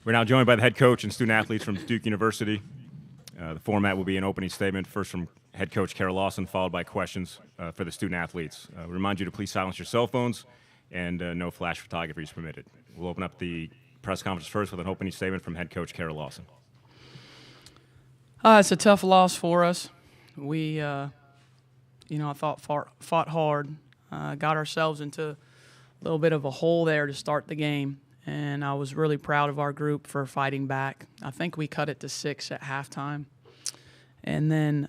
We're now joined by the head coach and student-athletes from Duke University. The format will be an opening statement, first from head coach Kara Lawson, followed by questions for the student-athletes. We remind you to please silence your cell phones, and no flash photography is permitted. We'll open up the press conference first with an opening statement from head coach Kara Lawson. It's a tough loss for us. We, I thought fought hard, got ourselves into a little bit of a hole there to start the game, and I was really proud of our group for fighting back. I think we cut it to 6 at halftime, and then,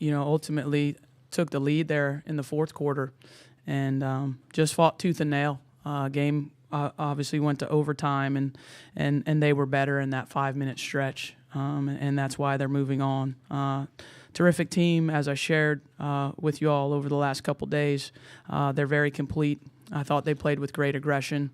ultimately took the lead there in the fourth quarter, and just fought tooth and nail. Game obviously went to overtime, and they were better in that 5-minute stretch, and that's why they're moving on. Terrific team, as I shared with you all over the last couple days. They're very complete. I thought they played with great aggression,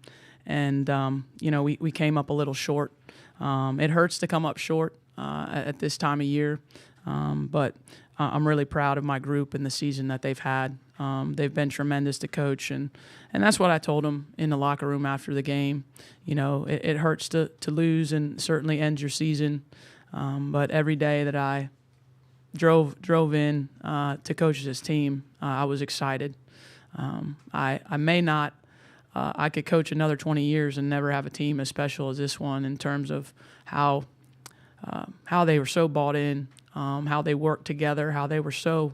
and we came up a little short. It hurts to come up short at this time of year, but I'm really proud of my group and the season that they've had. They've been tremendous to coach, and that's what I told them in the locker room after the game. It hurts to lose and certainly ends your season, but every day that I drove in to coach this team, I was excited. I may not, I could coach another 20 years and never have a team as special as this one in terms of how they were so bought in, how they worked together, how they were so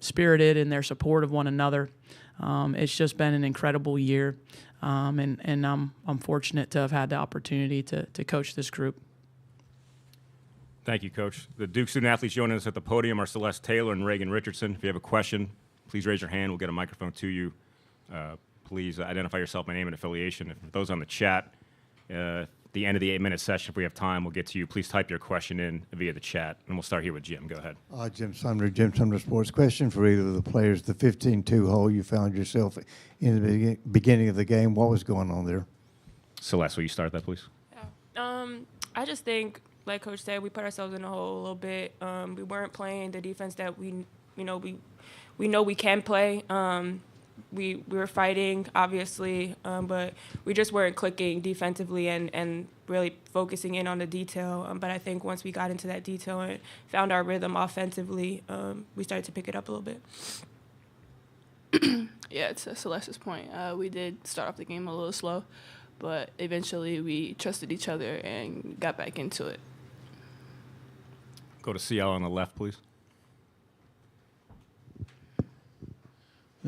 spirited in their support of one another. It's just been an incredible year, and I'm fortunate to have had the opportunity to coach this group. Thank you, Coach. The Duke student-athletes joining us at the podium are Celeste Taylor and Reagan Richardson. If you have a question, please raise your hand. We'll get a microphone to you. Please identify yourself by name and affiliation. If those on the chat, at the end of the 8-minute session, if we have time, we'll get to you. Please type your question in via the chat, and we'll start here with Jim. Go ahead. Jim Sumner Sports. Question for either of the players. The 15-2 hole you found yourself in the beginning of the game, what was going on there? Celeste, will you start that, please? Yeah. I just think, like Coach said, we put ourselves in a hole a little bit. We weren't playing the defense that we know we can play. We were fighting, obviously, but we just weren't clicking defensively and really focusing in on the detail. But I think once we got into that detail and found our rhythm offensively, we started to pick it up a little bit. Yeah, to Celeste's point, we did start off the game a little slow, but eventually we trusted each other and got back into it. Go to CL on the left, please.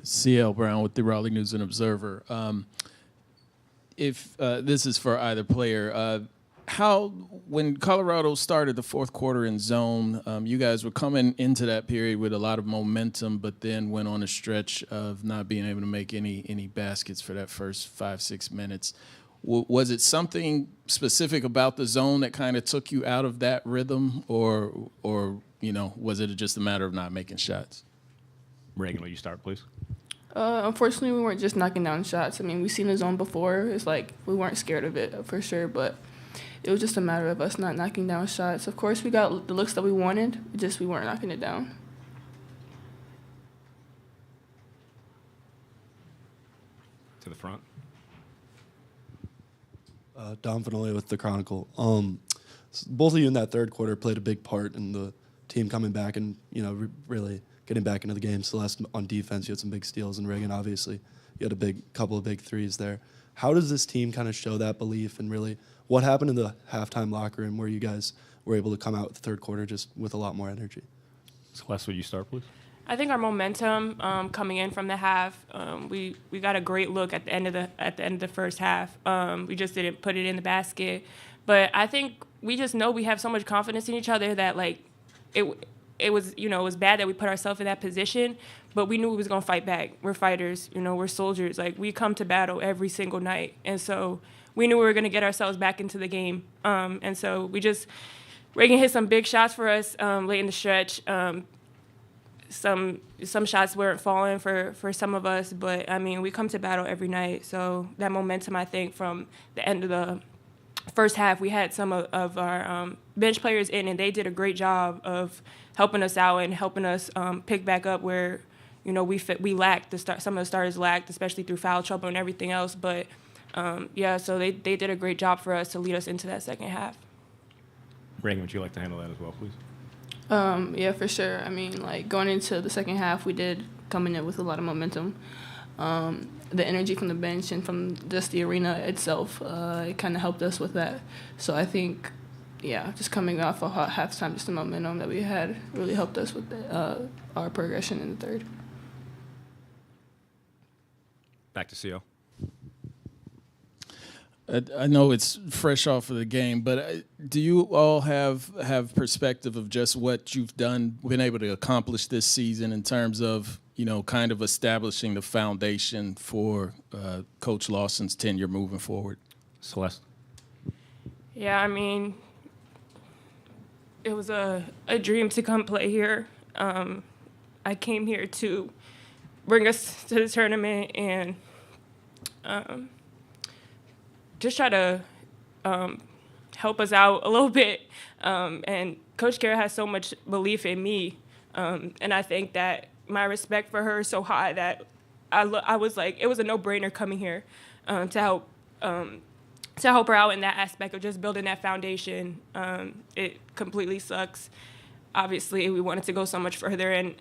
CL Brown with the Raleigh News and Observer. If this is for either player, when Colorado started the fourth quarter in zone, you guys were coming into that period with a lot of momentum, but then went on a stretch of not being able to make any baskets for that first 5-6 minutes. Was it something specific about the zone that kind of took you out of that rhythm, or was it just a matter of not making shots? Reagan, will you start, please? Unfortunately, we weren't just knocking down shots. I mean, we've seen the zone before. It's like we weren't scared of it for sure, but it was just a matter of us not knocking down shots. Of course, we got the looks that we wanted, just we weren't knocking it down. To the front. Don Finoli with the Chronicle. Both of you in that third quarter played a big part in the team coming back and really getting back into the game. Celeste on defense, you had some big steals, and Reagan obviously you had a couple of big threes there. How does this team kind of show that belief, and really what happened in the halftime locker room where you guys were able to come out with the third quarter just with a lot more energy? Celeste, will you start, please? I think our momentum coming in from the half, we got a great look at the end of the first half. We just didn't put it in the basket, but I think we just know we have so much confidence in each other that it was bad that we put ourselves in that position, but we knew we was gonna fight back. We're fighters, we're soldiers. Like, we come to battle every single night, and so we knew we were gonna get ourselves back into the game. And so Reagan hit some big shots for us late in the stretch. Some shots weren't falling for some of us, but I mean, we come to battle every night. So that momentum, I think, from the end of the first half, we had some of our bench players in, and they did a great job of helping us out and helping us pick back up where we lacked. Some of the starters lacked, especially through foul trouble and everything else. But So they did a great job for us to lead us into that second half. Reagan, would you like to handle that as well, please? Yeah, for sure. I mean, like, going into the second half, we did come in with a lot of momentum. The energy from the bench and from just the arena itself, it kind of helped us with that. So I think, yeah, just coming off a hot halftime, just the momentum that we had really helped us with our progression in the third. Back to CO. I know it's fresh off of the game, but do you all have perspective of just what you've been able to accomplish this season in terms of, kind of establishing the foundation for Coach Lawson's tenure moving forward? Celeste. Yeah, I mean, it was a dream to come play here. I came here to bring us to the tournament and just try to help us out a little bit. And Coach Kara has so much belief in me. And I think that my respect for her is so high that I was like, it was a no-brainer coming here to help her out in that aspect of just building that foundation. It completely sucks. Obviously, we wanted to go so much further, and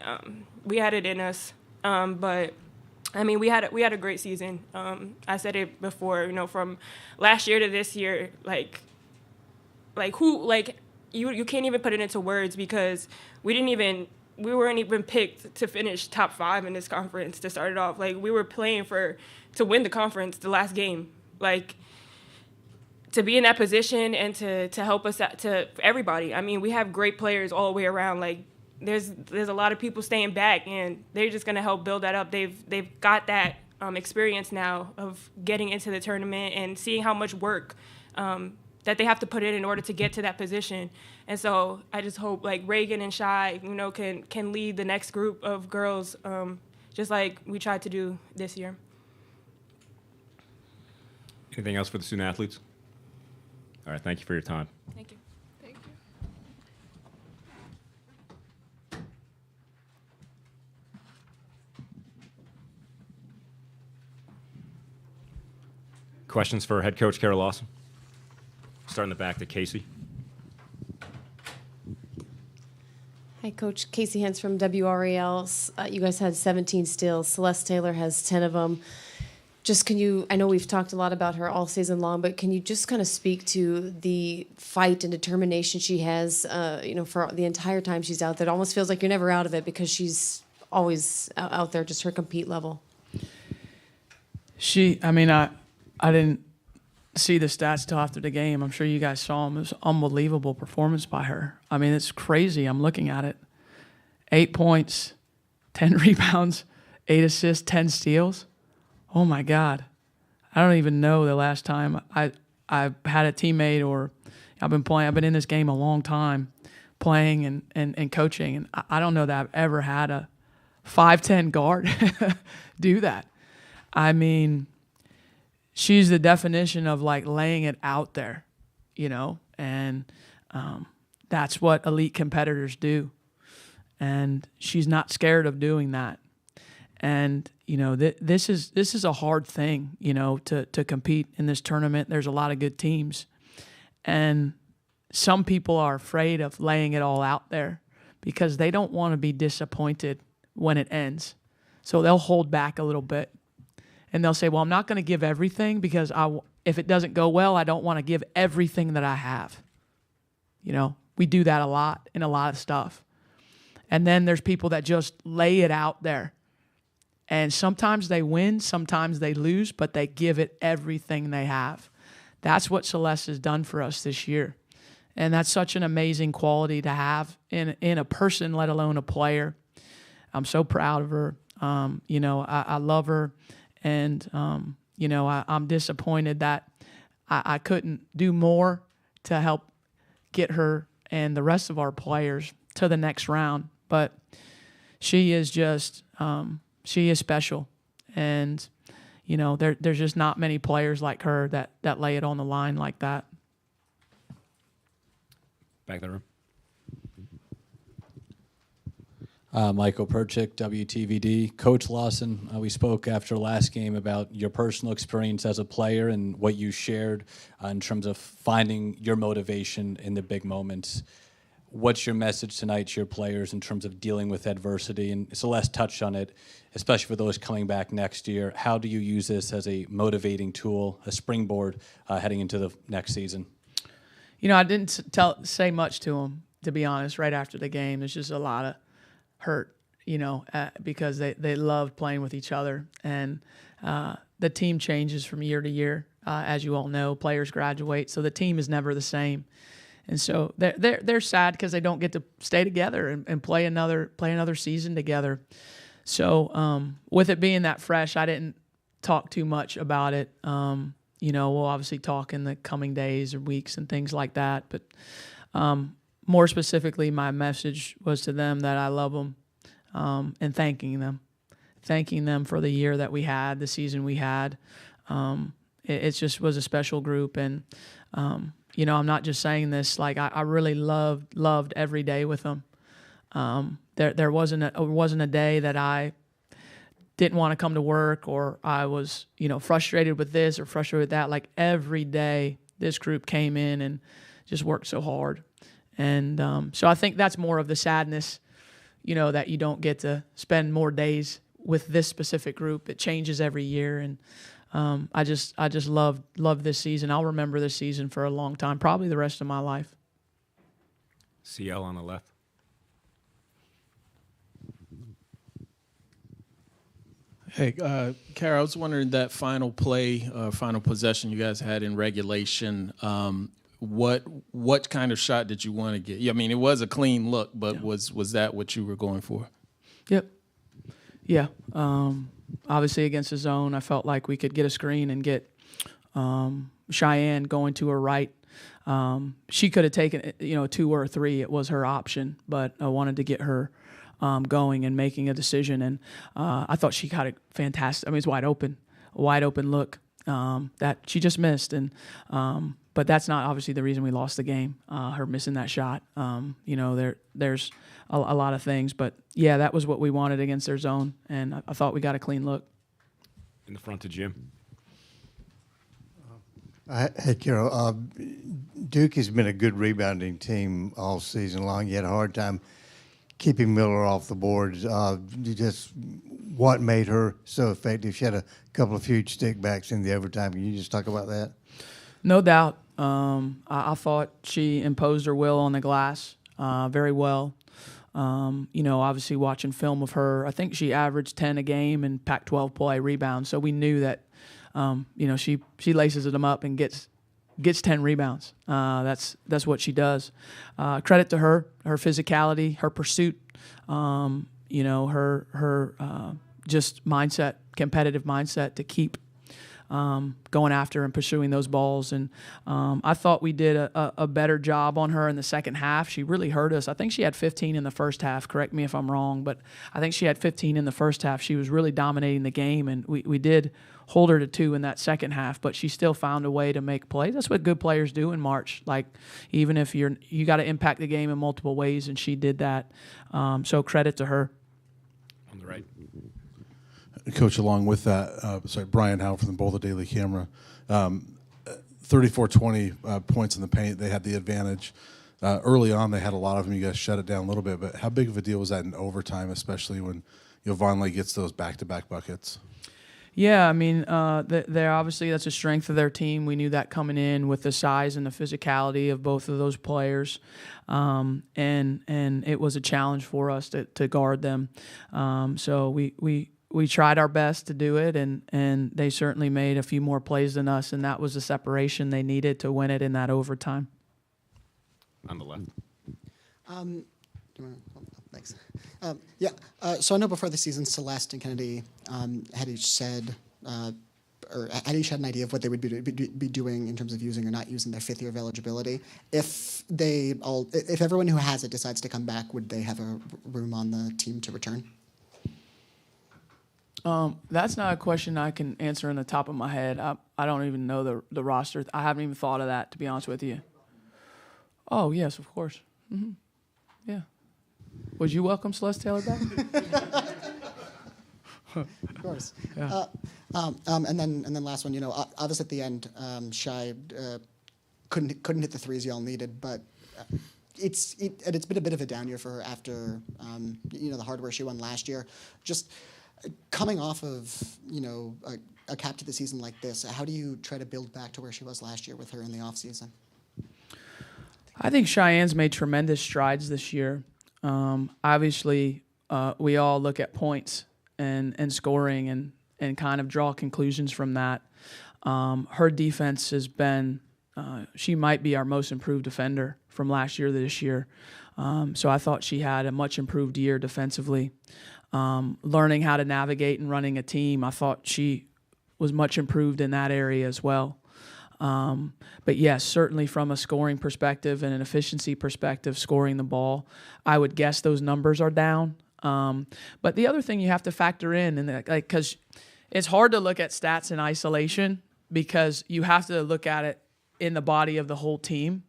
we had it in us. But I mean, we had a great season. I said it before, from last year to this year, you can't even put it into words because we weren't even picked to finish top 5 in this conference to start it off. Like, we were playing to win the conference the last game. Like, to be in that position and to help us out, to everybody. I mean, we have great players all the way around. Like, there's a lot of people staying back, and they're just gonna help build that up. They've got that experience now of getting into the tournament and seeing how much work that they have to put in order to get to that position. And so I just hope like Reagan and Shai, can lead the next group of girls, just like we tried to do this year. Anything else for the student athletes? All right, thank you for your time. Thank you. Thank you. Questions for head coach Kara Lawson? Starting the back to Casey. Hi, Coach. Casey Hentz from WRAL. You guys had 17 steals. Celeste Taylor has 10 of them. I know we've talked a lot about her all season long, but can you just kind of speak to the fight and determination she has, for the entire time she's out there? It almost feels like you're never out of it because she's always out there, just her compete level. I didn't see the stats till after the game. I'm sure you guys saw them. It was an unbelievable performance by her. I mean, it's crazy. I'm looking at it. 8 points, 10 rebounds, 8 assists, 10 steals. Oh, my God. I don't even know the last time I had a teammate or I've been in this game a long time playing and coaching, and I don't know that I've ever had a 5'10" guard do that. I mean, she's the definition of like laying it out there, and that's what elite competitors do. And she's not scared of doing that. And, this is a hard thing, to compete in this tournament. There's a lot of good teams. And some people are afraid of laying it all out there because they don't want to be disappointed when it ends. So they'll hold back a little bit. And they'll say, well, I'm not going to give everything because if it doesn't go well, I don't want to give everything that I have. We do that a lot in a lot of stuff. And then there's people that just lay it out there. And sometimes they win, sometimes they lose, but they give it everything they have. That's what Celeste has done for us this year. And that's such an amazing quality to have in a person, let alone a player. I'm so proud of her. I love her. And, I'm disappointed that I couldn't do more to help get her and the rest of our players to the next round. But she is just, she is special. And, there's just not many players like her that lay it on the line like that. Back of the room. Michael Perchik, WTVD. Coach Lawson, we spoke after last game about your personal experience as a player and what you shared in terms of finding your motivation in the big moments. What's your message tonight to your players in terms of dealing with adversity? And Celeste touched on it, especially for those coming back next year. How do you use this as a motivating tool, a springboard heading into the next season? You know, I didn't say much to them, to be honest, right after the game. There's just a lot of hurt, you know, because they loved playing with each other. And the team changes from year to year, as you all know. Players graduate, so the team is never the same. And so they're sad because they don't get to stay together and play another season together. So with it being that fresh, I didn't talk too much about it. You know, we'll obviously talk in the coming days or weeks and things like that. But more specifically, my message was to them that I love them and thanking them for the year that we had, the season we had. It just was a special group. And you know, I'm not just saying this. Like I really loved every day with them. There wasn't a day that I didn't want to come to work or I was, you know, frustrated with this or frustrated with that. Like every day, this group came in and just worked so hard. And so I think that's more of the sadness, you know, that you don't get to spend more days with this specific group. It changes every year, and I just love this season. I'll remember this season for a long time, probably the rest of my life. CL on the left. Hey, Kara, I was wondering that final play, final possession you guys had in regulation. What kind of shot did you want to get? I mean, it was a clean look, but yeah. Was that what you were going for? Yep. Yeah. Obviously, against the zone, I felt like we could get a screen and get Cheyenne going to her right. She could have taken, you know, 2 or 3. It was her option, but I wanted to get her going and making a decision. And I thought she got a fantastic. I mean, it's a wide open look that she just missed. And but that's not obviously the reason we lost the game. Her missing that shot. You know, there's a lot of things, but yeah, that was what we wanted against their zone, and I thought we got a clean look. In the front to Jim. Hey, Carol. Duke has been a good rebounding team all season long. You had a hard time keeping Miller off the boards. Just what made her so effective? She had a couple of huge stickbacks in the overtime. Can you just talk about that? No doubt. I thought she imposed her will on the glass very well. You know, obviously watching film of her, I think she averaged 10 a game in Pac-12 play rebounds. So we knew that, you know, she laces them up and gets 10 rebounds. That's what she does. Credit to her physicality, her pursuit, you know, her just mindset, competitive mindset to keep going after and pursuing those balls. And I thought we did a better job on her in the second half. She really hurt us. I think she had 15 in the first half. Correct me if I'm wrong, but I think she had 15 in the first half. She was really dominating the game, and we did hold her to 2 in that second half, but she still found a way to make plays. That's what good players do in March. Like, even if you got to impact the game in multiple ways, and she did that. So credit to her. On the right. Coach, along with that, Brian Howe from the Boulder Daily Camera, 34-20 points in the paint. They had the advantage. Early on, they had a lot of them. You guys shut it down a little bit, but how big of a deal was that in overtime, especially when Vonleh gets those back-to-back buckets? Yeah, I mean, they're obviously that's a strength of their team. We knew that coming in with the size and the physicality of both of those players, and it was a challenge for us to guard them. So we tried our best to do it, and they certainly made a few more plays than us, and that was the separation they needed to win it in that overtime. On the left. Thanks. So I know before the season, Celeste and Kennedy had each said, or had each had an idea of what they would be doing in terms of using or not using their 5th year of eligibility. If everyone who has it decides to come back, would they have a room on the team to return? That's not a question I can answer on the top of my head. I don't even know the roster. I haven't even thought of that, to be honest with you. Oh, yes, of course. Mm-hmm. Yeah. Would you welcome Celeste Taylor back? Of course. Yeah. And then last one, obviously at the end, Shai couldn't hit the threes y'all needed, but it's been a bit of a down year for her after the hardware she won last year. Just coming off of a cap to the season like this, how do you try to build back to where she was last year with her in the off season? I think Cheyenne's made tremendous strides this year. Obviously, we all look at points and scoring and kind of draw conclusions from that. Her defense has been, she might be our most improved defender from last year to this year. So I thought she had a much improved year defensively. Learning how to navigate and running a team, I thought she was much improved in that area as well. But yes, certainly from a scoring perspective and an efficiency perspective, scoring the ball, I would guess those numbers are down. But the other thing you have to factor in, and because it's hard to look at stats in isolation because you have to look at it in the body of the whole team.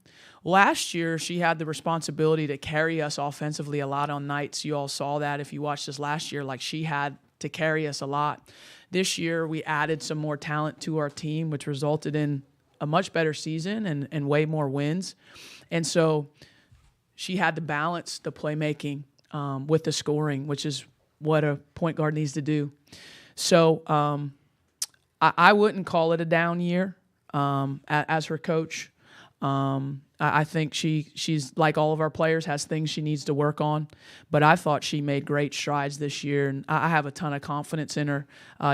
Last year, she had the responsibility to carry us offensively a lot on nights. You all saw that if you watched us last year, like she had to carry us a lot. This year, we added some more talent to our team, which resulted in a much better season and way more wins. And so she had to balance the playmaking with the scoring, which is what a point guard needs to do. So I wouldn't call it a down year as her coach. I think she's like all of our players, has things she needs to work on. But I thought she made great strides this year, and I have a ton of confidence in her.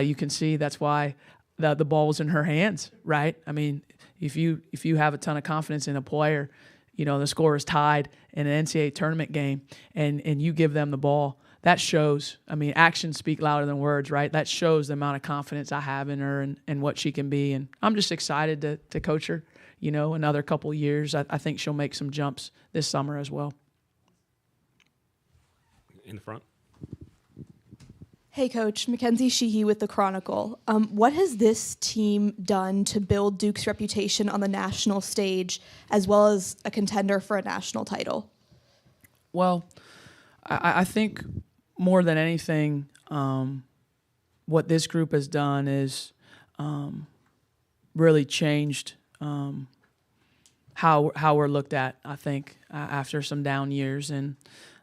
You can see that's why the ball was in her hands, right? I mean, if you have a ton of confidence in a player, the score is tied in an NCAA tournament game, and you give them the ball, that shows. I mean, actions speak louder than words, right? That shows the amount of confidence I have in her and what she can be. And I'm just excited to coach her, another couple years. I think she'll make some jumps this summer as well. In the front. Hey, Coach. Mackenzie Sheehy with The Chronicle. What has this team done to build Duke's reputation on the national stage as well as a contender for a national title? Well, I think more than anything, what this group has done is really changed how we're looked at, I think, after some down years. And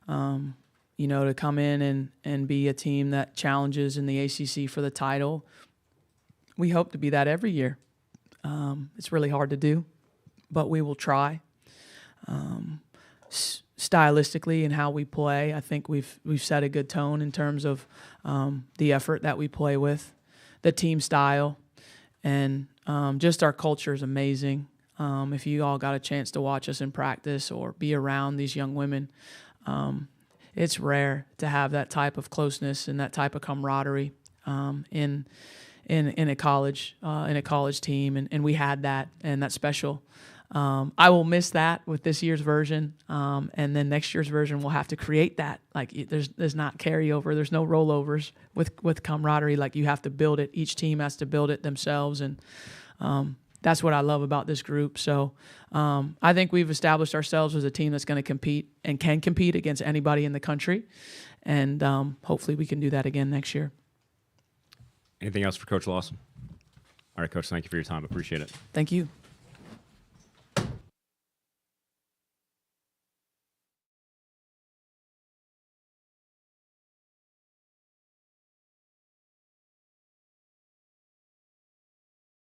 to come in and be a team that challenges in the ACC for the title. We hope to be that every year. It's really hard to do, but we will try. Stylistically and how we play, I think we've set a good tone in terms of the effort that we play with, the team style, and just our culture is amazing. If you all got a chance to watch us in practice or be around these young women, it's rare to have that type of closeness and that type of camaraderie in a college team, and we had that, and that's special. I will miss that with this year's version, and then next year's version we'll have to create that. Like there's not carryover, there's no rollovers with camaraderie. Like you have to build it. Each team has to build it themselves, and that's what I love about this group. So I think we've established ourselves as a team that's going to compete and can compete against anybody in the country. And hopefully we can do that again next year. Anything else for Coach Lawson? All right, Coach, thank you for your time. Appreciate it. Thank you.